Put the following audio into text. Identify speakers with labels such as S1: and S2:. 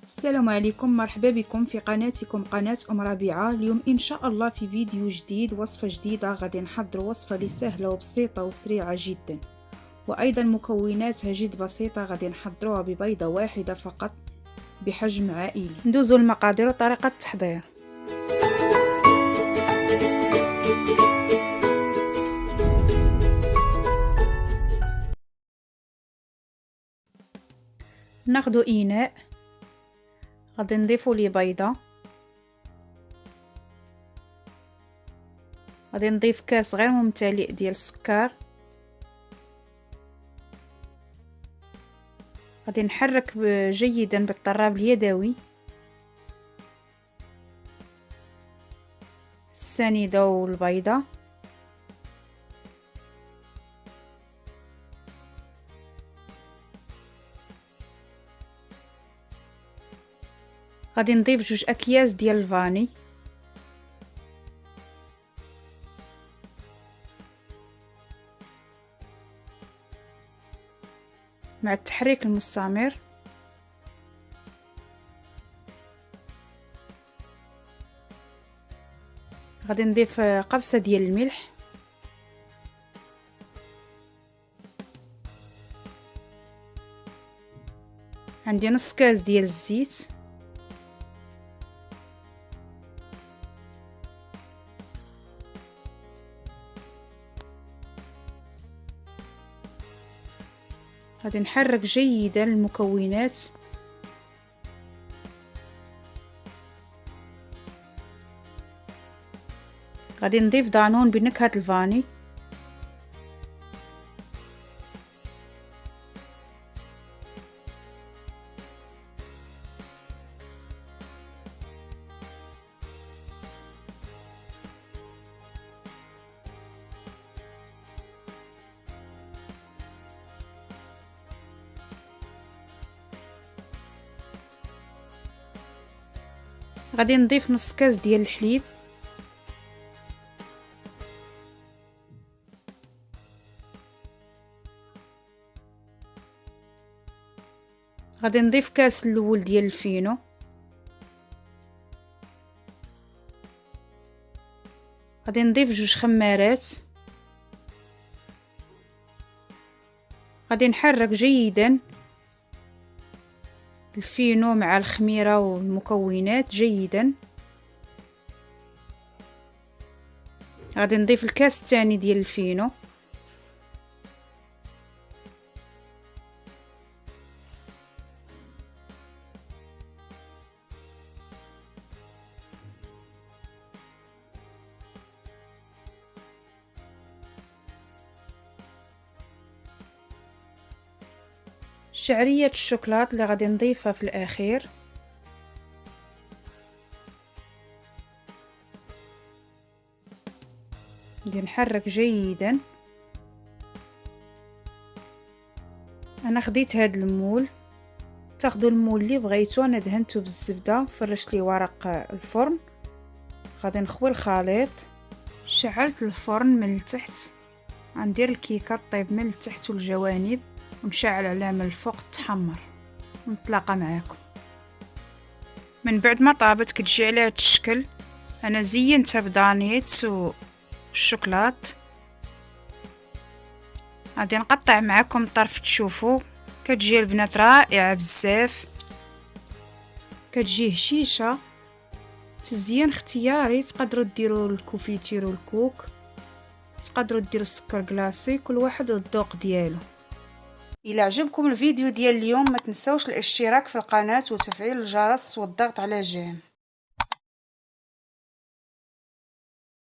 S1: السلام عليكم، مرحبا بكم في قناتكم قناة ربيعة. اليوم ان شاء الله في فيديو جديد، وصفة جديدة. غادي نحضر وصفة اللي سهلة وبسيطة وسريعة جدا، وايضا مكوناتها جد بسيطة. غادي نحضروها ببيضة واحدة فقط بحجم عائلي. ندوزو المقادير وطريقة التحضير. ناخدو اناء، غادي نضيفو ليه بيضة، غادي نضيف كاس غير ممتلئ ديال السكر، غادي نحرك جيدا بالطراب اليدوي السنيدة والبيضة. غادي نضيف 2 اكياس ديال الفاني، مع التحريك المستمر غادي نضيف قبصة ديال الملح، عندي نص كاس ديال الزيت، غادي نحرك جيدا المكونات. غادي نضيف دانون بنكهة الفاني، غادي نضيف نص كاس ديال الحليب، غادي نضيف كاس الاول ديال الفينو، غادي نضيف 2 خمارات، غادي نحرك جيدا الفينو مع الخميرة والمكونات جيدا. غادي نضيف الكاس الثاني ديال الفينو، شعرية الشوكولات اللي غادي نضيفها في الاخير، غادي نحرك جيدا. انا خديت هاد المول، تاخدوا المول اللي بغيتو. انا دهنته بالزبده، فرشت ليه ورق الفرن. غادي نخوي الخليط، شعلت الفرن من التحت، غندير الكيكه طيب من التحت والجوانب، ونشعل على من الفوق تحمر. نتلاقى معاكم من بعد ما طابت. كتجي على هذا الشكل. انا زينتها بدانيت والشوكولات. غادي نقطع معكم طرف تشوفوا. كتجي البنات رائعه بزاف، كتجي هشيشه. تزيين اختياري، تقدروا ديروا الكوفيتير والكوك، تقدروا ديروا السكر كلاصي، كل واحد والذوق ديالو. الى عجبكم الفيديو ديال اليوم ما تنسوش الاشتراك في القناه وتفعيل الجرس والضغط على جيم.